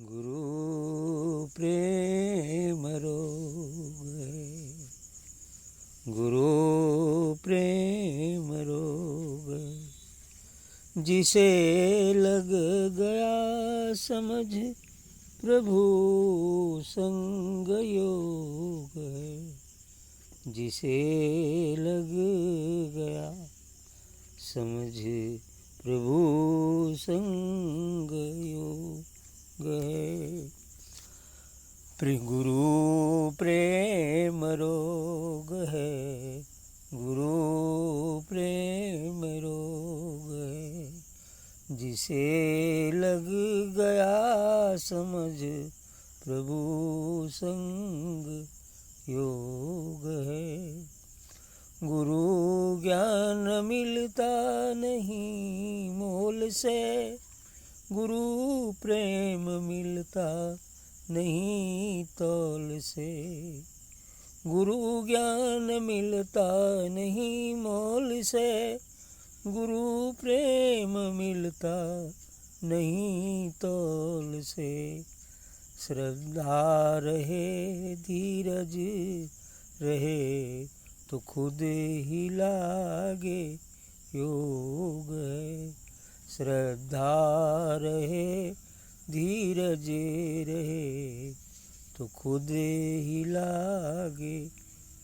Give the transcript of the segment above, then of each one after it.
गुरु प्रेम रोग है, गुरु प्रेम रोग है। जिसे लग गया समझ प्रभु संग योग है, जिसे लग गया समझ प्रभु संग योग है। गुरु प्रेम रोग है, गुरु प्रेम रोग है। जिसे लग गया समझ प्रभु संग योग है। गुरु ज्ञान मिलता नहीं मोल से, गुरु प्रेम मिलता नहीं तौल से। गुरु ज्ञान मिलता नहीं मोल से, गुरु प्रेम मिलता नहीं तौल से। श्रद्धा रहे धीरज रहे तो खुद ही लागे योग है। श्रद्धा रहे धीरज रहे तो खुद ही लागे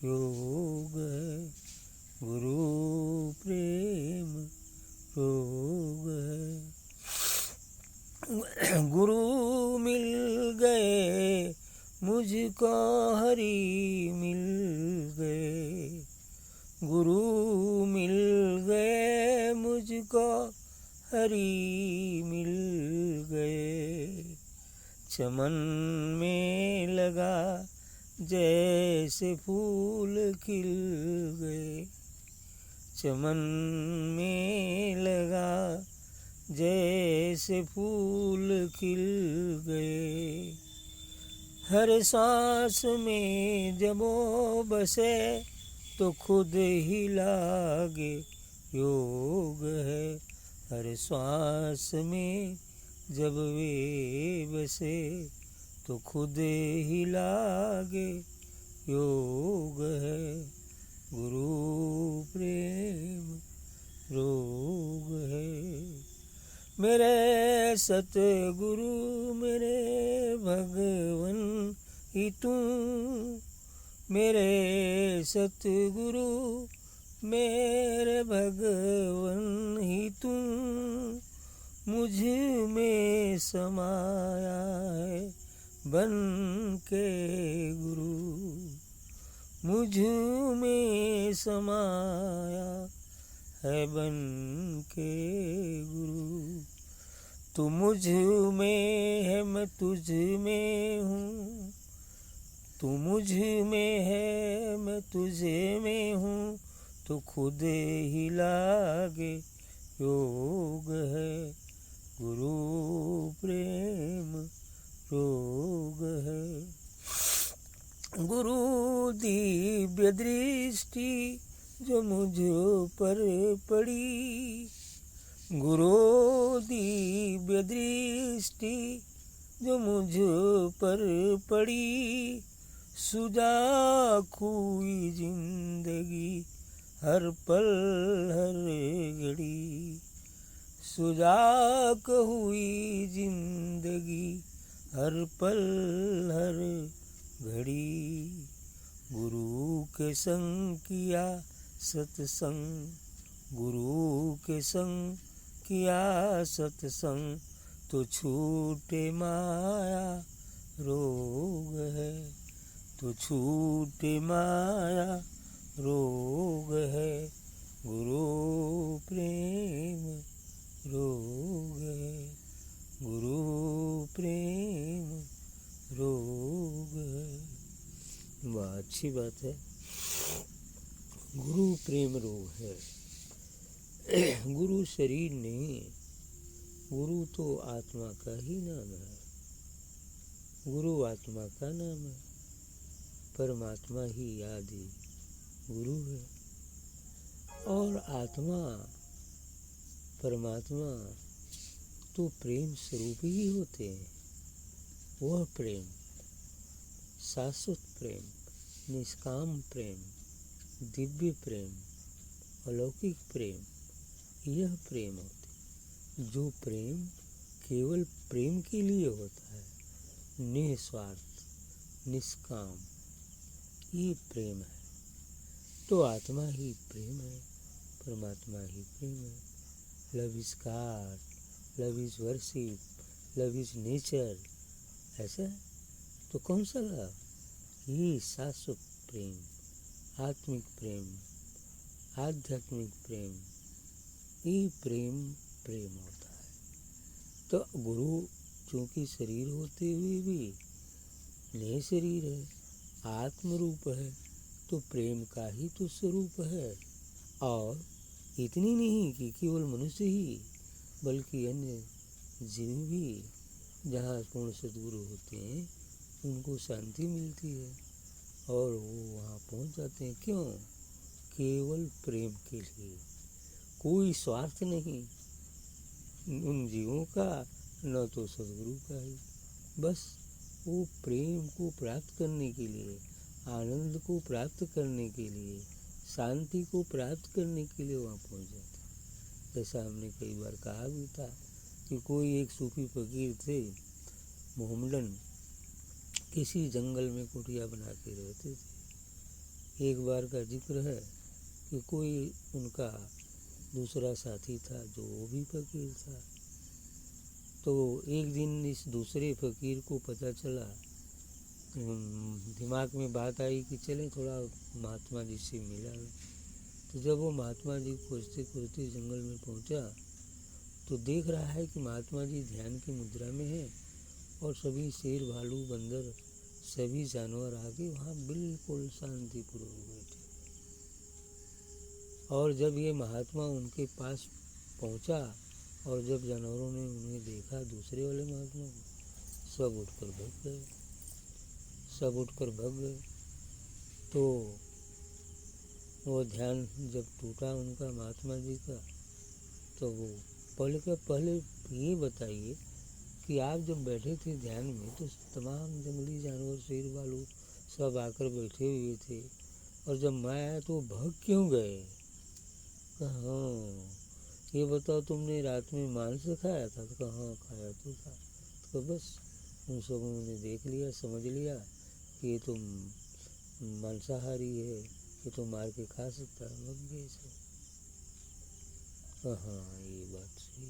योग है। गुरु प्रेम रोग है। गुरु मिल गए मुझको हरि मिल गए, गुरु मिल गए मुझको हरि मिल गए। चमन में लगा जैसे फूल खिल गए, चमन में लगा जैसे फूल खिल गए। हर सांस में जब वो बसे तो खुद ही लागे योग है। हर श्वास में जब वे बसे तो खुद ही लागे योग है। गुरु प्रेम रोग है। मेरे सतगुरु मेरे भगवन ही तू, मेरे सतगुरु मेरे भगवन ही तू। मुझ में समाया है बन के गुरु, मुझ में समाया है बन के गुरु। तू मुझ में है मैं तुझ में हूँ, तू मुझ में है मैं तुझे में हूँ तो खुद ही लागे योग है। गुरु प्रेम रोग है। गुरु दिव्य दृष्टि जो मुझ पर पड़ी, गुरु दिव्य दृष्टि जो मुझ पर पड़ी। सुजा खोई जिंदगी हर पल हर घड़ी, सुजाक हुई जिंदगी हर पल हर घड़ी। गुरु के संग किया सत्संग, गुरु के संग किया सत्संग तो छूटे माया रोग है, तो छूटे माया रोग है। गुरु प्रेम रोग है, गुरु प्रेम रोग है। वाह, अच्छी बात है। गुरु प्रेम रोग है। गुरु शरीर नहीं, गुरु तो आत्मा का ही नाम है। गुरु आत्मा का नाम है, परमात्मा ही आदि गुरु है। और आत्मा परमात्मा तो प्रेम स्वरूप ही होते हैं। वह प्रेम, शाश्वत प्रेम, निष्काम प्रेम, दिव्य प्रेम, अलौकिक प्रेम, यह प्रेम होती जो प्रेम केवल प्रेम के लिए होता है, निस्वार्थ, निष्काम, ये प्रेम है। तो आत्मा ही प्रेम है, परमात्मा ही प्रेम है। Love is God, love is worship, love is nature, ऐसा है। तो कौन सा लव? ये शाश्वत प्रेम, आत्मिक प्रेम, आध्यात्मिक प्रेम, ये प्रेम प्रेम होता है। तो गुरु चूंकि शरीर होते हुए भी नहीं शरीर है, आत्म रूप है, तो प्रेम का ही तो स्वरूप है। और इतनी नहीं कि केवल मनुष्य ही, बल्कि अन्य जीव भी जहाँ पूर्ण सद्गुरु होते हैं उनको शांति मिलती है और वो वहाँ पहुँच जाते हैं। क्यों? केवल प्रेम के लिए, कोई स्वार्थ नहीं उन जीवों का, न तो सद्गुरु का ही। बस वो प्रेम को प्राप्त करने के लिए, आनंद को प्राप्त करने के लिए, शांति को प्राप्त करने के लिए वहाँ पहुँच जाते हैं। जैसा हमने कई बार कहा भी था कि कोई एक सूफी फकीर थे, मोहम्मदन, किसी जंगल में कुटिया बना के रहते थे। एक बार का जिक्र है कि कोई उनका दूसरा साथी था जो वो भी फकीर था। तो एक दिन इस दूसरे फकीर को पता चला, दिमाग में बात आई कि चलें थोड़ा महात्मा जी से मिला। तो जब वो महात्मा जी खोजते खोजते जंगल में पहुंचा तो देख रहा है कि महात्मा जी ध्यान की मुद्रा में है और सभी शेर, भालू, बंदर, सभी जानवर आके वहाँ बिल्कुल शांतिपूर्वक बैठे। और जब ये महात्मा उनके पास पहुँचा और जब जानवरों ने उन्हें देखा, दूसरे वाले महात्मा को, सब उठकर भाग गए, सब उठकर भाग गए। तो वो ध्यान जब टूटा उनका महात्मा जी का, तो वो पहले ये बताइए कि आप जब बैठे थे ध्यान में तो तमाम जंगली जानवर, शेर, भालू सब आकर बैठे हुए थे, और जब मैं आया तो भाग क्यों गए? हाँ, ये बताओ तुमने रात में मांस खाया था? तो कहाँ खाया तो था। तो बस उन सबों ने देख लिया, समझ लिया कि ये तो मांसाहारी है, ये तो मार के खा सकता है, भाग गए सब। हाँ, ये बात सही।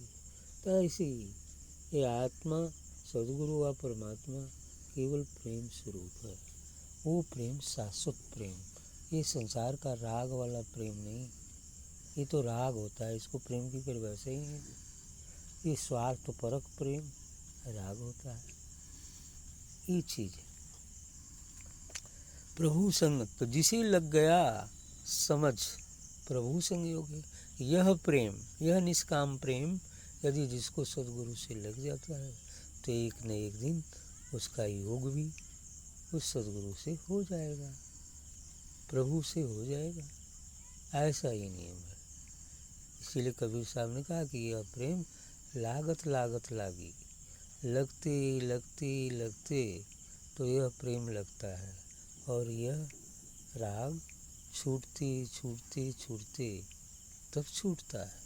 तो ऐसे ही ये आत्मा, सद्गुरु व परमात्मा केवल प्रेम स्वरूप है। वो प्रेम शाश्वत प्रेम, ये संसार का राग वाला प्रेम नहीं। ये तो राग होता है, इसको प्रेम की परिभाषा ही नहीं। ये स्वार्थ परक प्रेम राग होता है, ये चीज है। प्रभु संग, तो जिसे लग गया समझ प्रभु संग योग है। यह प्रेम, यह निष्काम प्रेम यदि जिसको सद्गुरु से लग जाता है तो एक न एक दिन उसका योग भी उस सद्गुरु से हो जाएगा, प्रभु से हो जाएगा। ऐसा ही नियम है। इसीलिए कबीर साहब ने कहा कि यह प्रेम लागत लागत लागी, लगते लगते लगते तो यह प्रेम लगता है, और यह राग छूटते छूटते छूटते तब छूटता है।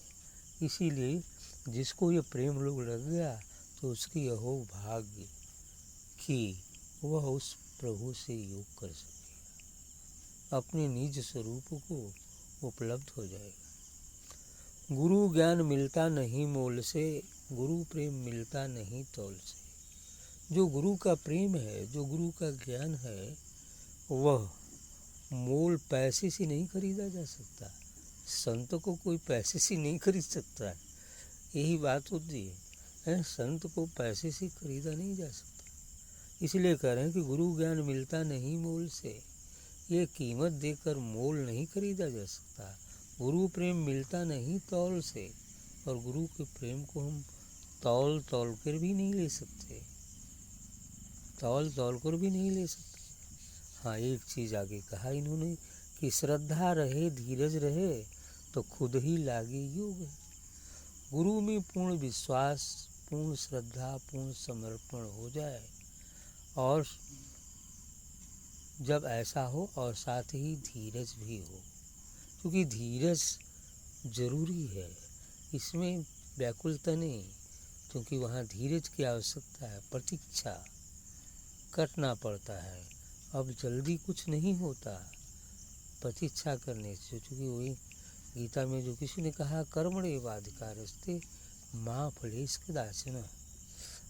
इसीलिए जिसको ये प्रेम लोग लग गया तो उसकी अहो भाग्य कि वह उस प्रभु से योग कर सकेगा, अपने निज स्वरूप को उपलब्ध हो जाएगा। गुरु ज्ञान मिलता नहीं मोल से, गुरु प्रेम मिलता नहीं तौल से। जो गुरु का प्रेम है, जो गुरु का ज्ञान है, वह मोल पैसे से नहीं खरीदा जा सकता। संत को कोई पैसे से नहीं खरीद सकता है, यही बात होती है। संत को पैसे से खरीदा नहीं जा सकता। इसलिए कह रहे हैं कि गुरु ज्ञान मिलता नहीं मोल से, ये कीमत देकर मोल नहीं खरीदा जा सकता। गुरु प्रेम मिलता नहीं तौल से, और गुरु के प्रेम को हम तौल तौल कर भी नहीं ले सकते, तौल तौल कर भी नहीं ले सकते। हाँ, एक चीज़ आगे कहा इन्होंने कि श्रद्धा रहे, धीरज रहे तो खुद ही लागे योग। गुरु में पूर्ण विश्वास, पूर्ण श्रद्धा, पूर्ण समर्पण हो जाए और जब ऐसा हो और साथ ही धीरज भी हो, क्योंकि धीरज जरूरी है, इसमें व्याकुलता नहीं, क्योंकि वहाँ धीरज की आवश्यकता है, प्रतीक्षा करना पड़ता है। अब जल्दी कुछ नहीं होता प्रतीक्षा करने से, क्योंकि वही गीता में जो किसी ने कहा कर्मण्येवाधिकारस्ते मां फलेषु कदाचन,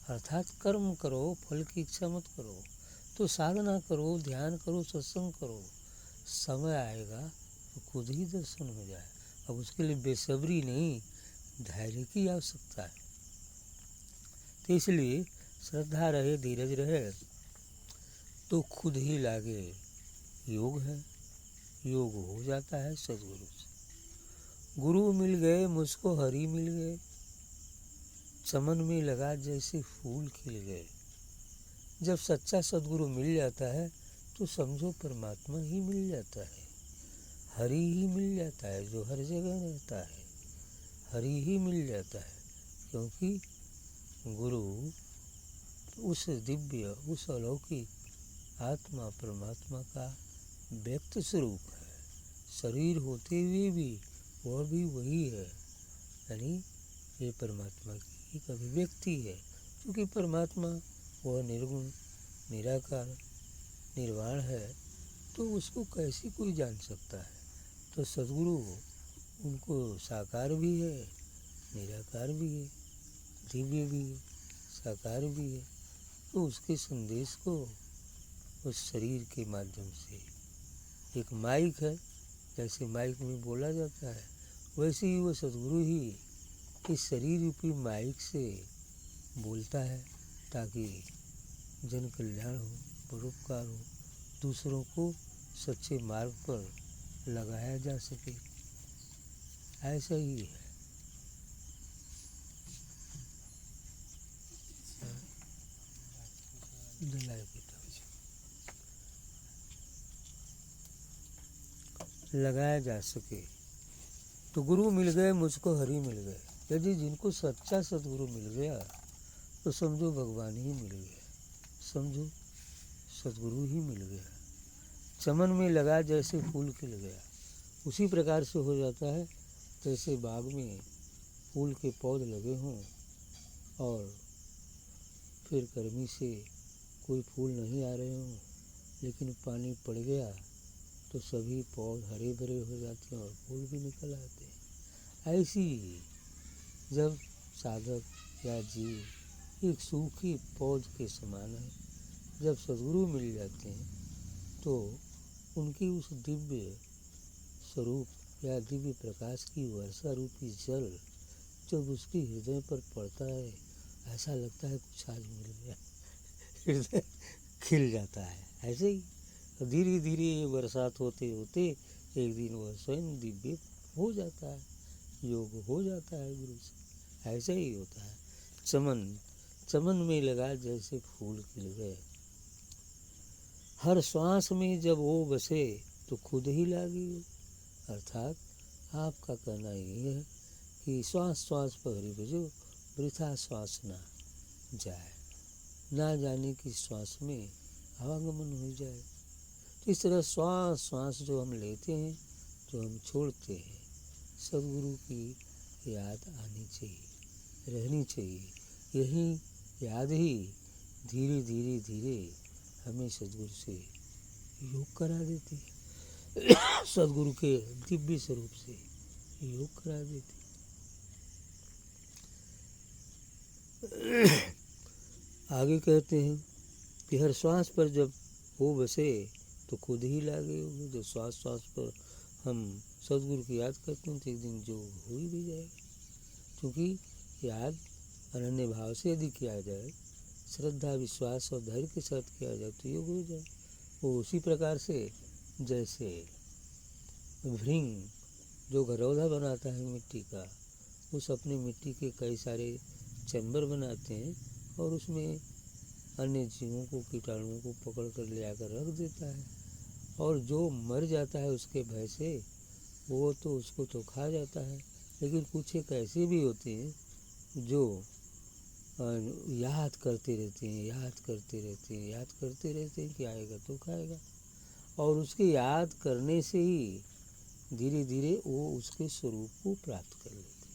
अर्थात कर्म करो, फल की इच्छा मत करो। तो साधना करो, ध्यान करो, सत्संग करो, समय आएगा तो खुद ही दर्शन हो जाए। अब उसके लिए बेसब्री नहीं, धैर्य की आवश्यकता है। तो इसलिए श्रद्धा रहे, धीरज रहे तो खुद ही लागे। योग है, योग हो जाता है सदगुरु से। गुरु मिल गए मुझको, हरि मिल गए, चमन में लगा जैसे फूल खिल गए। जब सच्चा सदगुरु मिल जाता है तो समझो परमात्मा ही मिल जाता है, हरि ही मिल जाता है, जो हर जगह रहता है, हरि ही मिल जाता है। क्योंकि गुरु उस दिव्य, उस अलौकिक आत्मा परमात्मा का व्यक्त स्वरूप है। शरीर होते हुए भी वह भी वही है, यानी ये परमात्मा की एक अभिव्यक्ति है। क्योंकि परमात्मा वह निर्गुण, निराकार, निर्वाण है, तो उसको कैसे कोई जान सकता है। तो सद्गुरु उनको साकार भी है, निराकार भी है, दिव्य भी है, साकार भी है। तो उसके संदेश को उस शरीर के माध्यम से, एक माइक है, जैसे माइक में बोला जाता है, वैसे ही वो सद्गुरु ही इस शरीर रूपी माइक से बोलता है, ताकि जन कल्याण हो, परोपकार हो, दूसरों को सच्चे मार्ग पर लगाया जा सके। ऐसा ही है। लगाया जा सके। तो गुरु मिल गए मुझको, हरि मिल गए। यदि जिनको सच्चा सदगुरु मिल गया तो समझो भगवान ही मिल गया, समझो सदगुरु ही मिल गया। चमन में लगा जैसे फूल खिल गया, उसी प्रकार से हो जाता है जैसे बाग में फूल के पौधे लगे हों और फिर गर्मी से कोई फूल नहीं आ रहे हों, लेकिन पानी पड़ गया तो सभी पौधे हरे भरे हो जाते हैं और फूल भी निकल आते हैं। ऐसी जब साधक या जीव एक सूखी पौध के समान है, जब सद्गुरु मिल जाते हैं तो उनकी उस दिव्य स्वरूप या दिव्य प्रकाश की वर्षा रूपी जल जब उसके हृदय पर पड़ता है, ऐसा लगता है कुछ आज मिल गया, हृदय खिल जाता है। ऐसे ही धीरे धीरे ये बरसात होते होते एक दिन वह स्वयं दिव्य हो जाता है, योग हो जाता है गुरु से। ऐसा ही होता है। चमन, चमन में लगा जैसे फूल खिल गए। हर श्वास में जब वो बसे तो खुद ही लागी। अर्थात आपका कहना ये है कि श्वास श्वास पर हरि भजो, वृथा श्वास ना जाए, ना जाने की श्वास में आवागमन हो जाए। तो इस तरह श्वास श्वास जो हम लेते हैं, जो हम छोड़ते हैं, सद्गुरु की याद आनी चाहिए, रहनी चाहिए। यही याद ही धीरे धीरे धीरे हमें सद्गुरु से योग करा देती है, सद्गुरु के दिव्य स्वरूप से योग करा देती। आगे कहते हैं कि हर श्वास पर जब वो बसे तो खुद ही लागे होगी। जब श्वास श्वास पर हम सद्गुरु की याद करते हैं तो एक दिन जो हो ही जाएगा। क्योंकि याद अनन्य भाव से यदि किया जाए, श्रद्धा विश्वास और धैर्य के साथ किया जाए तो योग हो जाए। वो उसी प्रकार से जैसे भृंग जो घरौंधा बनाता है मिट्टी का, उस अपने मिट्टी के कई सारे चैम्बर बनाते हैं और उसमें अन्य जीवों को, कीटाणुओं को पकड़ कर ले आकर रख देता है, और जो मर जाता है उसके भय से वो तो उसको तो खा जाता है। लेकिन कुछ एक ऐसे भी होते हैं जो याद करते रहते हैं, याद करते रहते हैं, याद करते रहते हैं कि आएगा तो खाएगा। और उसके याद करने से ही धीरे धीरे वो उसके स्वरूप को प्राप्त कर लेते हैं,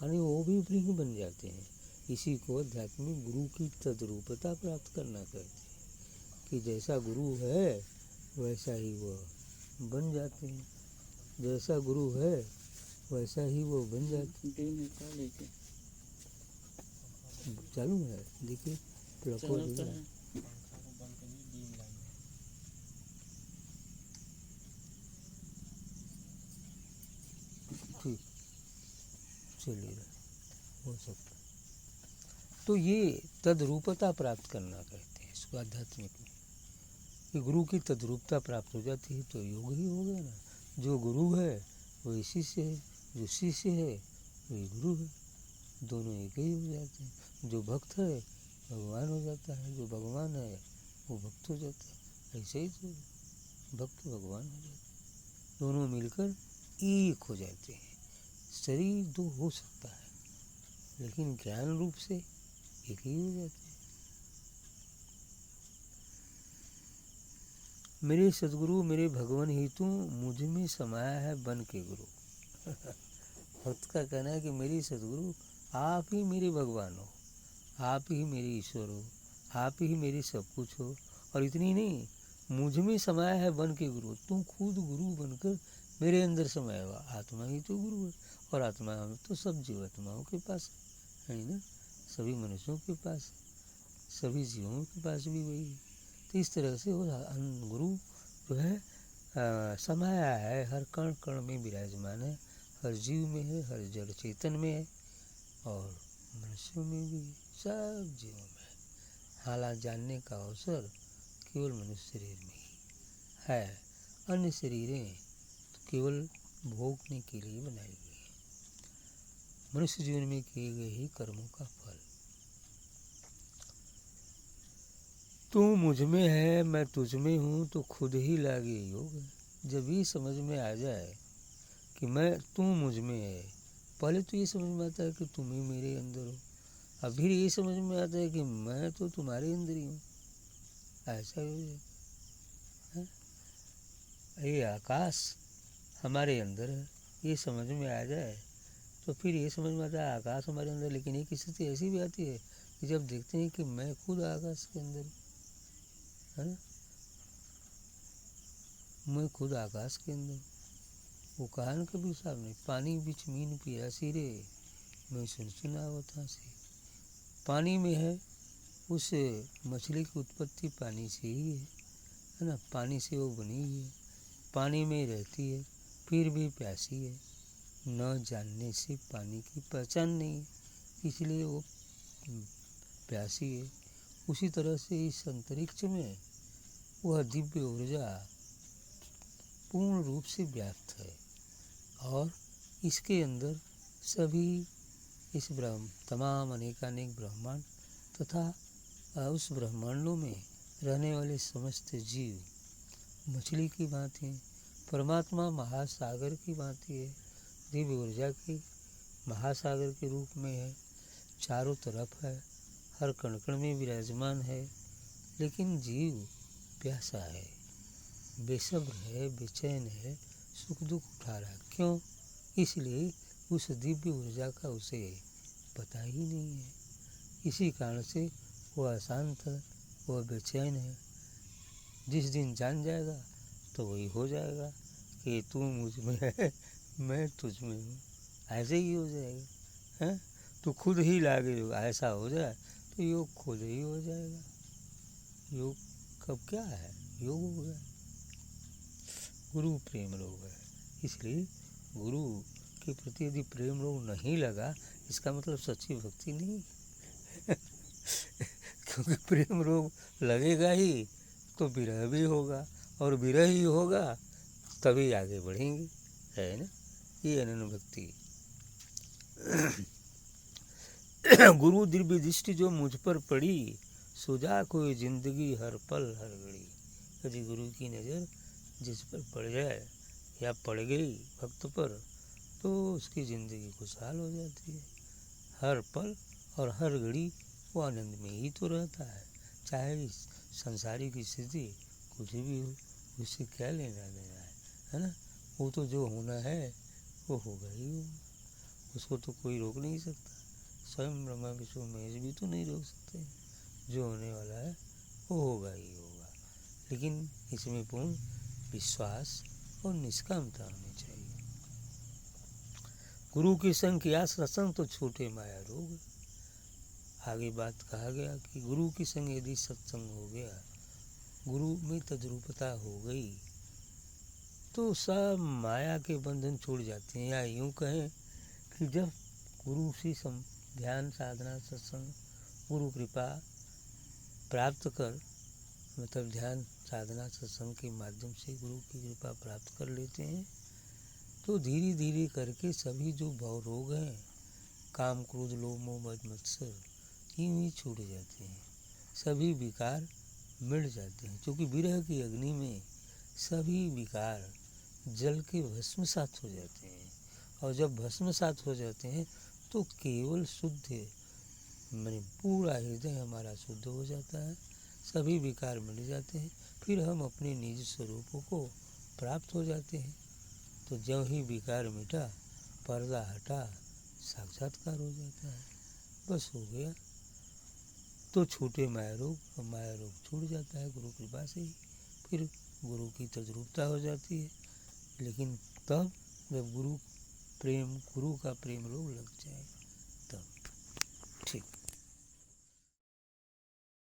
यानी वो भी ब्रह्म बन जाते हैं। इसी को अध्यात्म में गुरु की तद्रूपता प्राप्त करना कहते हैं, कि जैसा गुरु है वैसा ही वह बन जाते हैं, जैसा गुरु है वैसा ही वो बन जाते हैं। चालू है, देखिए प्लको देखिए। ठीक, चलिए हो सकता। तो ये तद्रूपता प्राप्त करना कहते हैं इसको आध्यात्मिक में, कि गुरु की तद्रूपता प्राप्त हो जाती है तो योग ही हो गया ना। जो गुरु है वही शिष्य है, जो शिष्य है वही गुरु है, दोनों एक ही हो जाते हैं। जो भक्त है भगवान हो जाता है, जो भगवान है वो भक्त हो जाता है। ऐसे ही तो भक्त भगवान हो जाते हैं, दोनों मिलकर एक हो जाते हैं। शरीर दो हो सकता है लेकिन ज्ञान रूप से एक ही हो जाते हैं। मेरे सदगुरु मेरे भगवान ही तू मुझ में समाया है बन के गुरु। भक्त का कहना है कि मेरी सदगुरु आप ही मेरे भगवान हो, आप ही मेरे ईश्वर हो, आप ही मेरे सब कुछ हो। और इतनी नहीं, मुझ में समाया है बन के गुरु, तू खुद गुरु बनकर मेरे अंदर समाया हुआ। आत्मा ही तो गुरु है, और आत्मा हम तो सब जीवात्माओं के पास है ना, सभी मनुष्यों के पास, सभी जीवों के पास भी वही है। तो इस तरह से वो गुरु जो है समाया है, हर कण कण में विराजमान है, हर जीव में है, हर जड़ चेतन में है, और मनुष्यों में भी, सब जीवों में है। हालात जानने का अवसर केवल मनुष्य शरीर में ही है, अन्य शरीरें तो केवल भोगने के लिए बनाई गई हैं, मनुष्य जीवन में किए गए ही कर्मों का फल। तू मुझ में है मैं तुझ में हूँ तो खुद ही लागे योग। जब ये समझ में आ जाए कि मैं तू मुझ में है, पहले तो ये समझ में आता है कि तुम ही मेरे अंदर हो, अब फिर ये समझ में आता है कि मैं तो तुम्हारे अंदर ही हूँ। ऐसा हो जाए, ये आकाश हमारे अंदर है, ये समझ में आ जाए तो फिर ये समझ में आता है आकाश हमारे अंदर। लेकिन एक स्थिति ऐसी भी आती है कि जब देखते हैं कि मैं खुद आकाश के अंदर है ना, मैं खुद आकाश के अंदर। वो कहा न कबीर साहब ने, पानी बिच मीन पियासी रे मैं सुन सुनावत हाँसी। पानी में है, उस मछली की उत्पत्ति पानी से ही है ना, पानी से वो बनी हुई है, पानी में रहती है, फिर भी प्यासी है। न जानने से पानी की पहचान नहीं है, इसलिए वो प्यासी है। उसी तरह से इस अंतरिक्ष में वह दिव्य ऊर्जा पूर्ण रूप से व्याप्त है, और इसके अंदर सभी इस तमाम अनेकानेक ब्रह्मांड तथा उस ब्रह्मांडों में रहने वाले समस्त जीव मछली की भांति हैं, परमात्मा महासागर की भांति है, दिव्य ऊर्जा के महासागर के रूप में है, चारों तरफ है, हर कण कण में विराजमान है। लेकिन जीव प्यासा है, बेसब्र है, बेचैन है, सुख दुख उठा रहा। क्यों? इसलिए उस दिव्य ऊर्जा का उसे पता ही नहीं है। इसी कारण से वह अशांत है, वह बेचैन है। जिस दिन जान जाएगा तो वही हो जाएगा कि तू मुझ में है मैं तुझ में हूँ, ऐसे ही हो जाएगा। हैं तो खुद ही लागे योग, ऐसा हो जाए तो योग खुद ही हो जाएगा। योग कब क्या है, योग हो गया। गुरु प्रेम रोग है, इसलिए गुरु के प्रति यदि प्रेम रोग नहीं लगा, इसका मतलब सच्ची भक्ति नहीं क्योंकि प्रेम रोग लगेगा ही तो विरह भी होगा, और विरह ही होगा तभी आगे बढ़ेंगे, है ना। ये अनन्य भक्ति। गुरु दिव्य दृष्टि जो मुझ पर पड़ी, सुजा कोई जिंदगी हर पल हर घड़ी। यदि गुरु की नज़र जिस पर पड़ जाए या पड़ गई भक्त पर, तो उसकी ज़िंदगी खुशहाल हो जाती है, हर पल और हर घड़ी वो आनंद में ही तो रहता है, चाहे संसारिक स्थिति कुछ भी हो, उससे क्या लेना देना है ना। वो तो जो होना है वो होगा ही होगा, उसको तो कोई रोक नहीं सकता। स्वयं ब्रह्मा विष्णु महेश भी तो नहीं रोक सकते, जो होने वाला है वो होगा ही होगा। लेकिन इसमें पूर्ण विश्वास और निष्कामता होनी चाहिए। गुरु की संग किया सत्संग तो छूटे माया रोग। आगे बात कहा गया कि गुरु की संग यदि सत्संग हो गया, गुरु में तद्रूपता हो गई, तो सब माया के बंधन छूट जाते हैं। या यूँ कहें कि जब गुरु से ध्यान साधना सत्संग गुरु कृपा प्राप्त कर, मतलब ध्यान साधना सत्संग के माध्यम से गुरु की कृपा प्राप्त कर लेते हैं, तो धीरे धीरे करके सभी जो भव रोग हैं, काम क्रोध लोभ मोह मद मत्सर, यूँ ही छूट जाते हैं, सभी विकार मिट जाते हैं। क्योंकि विरह की अग्नि में सभी विकार जल के भस्मसात हो जाते हैं, और जब भस्मसात हो जाते हैं तो केवल शुद्ध माने पूरा हृदय हमारा शुद्ध हो जाता है, सभी विकार मिट जाते हैं, फिर हम अपने निज स्वरूपों को प्राप्त हो जाते हैं। तो जब ही विकार मिटा, पर्दा हटा, साक्षात्कार हो जाता है, बस हो गया। तो छूटे माया रोग, और माया रोग छूट जाता है गुरु कृपा से ही, फिर गुरु की तद्रूपता हो जाती है। लेकिन तब जब गुरु का प्रेम रोग लग जाए।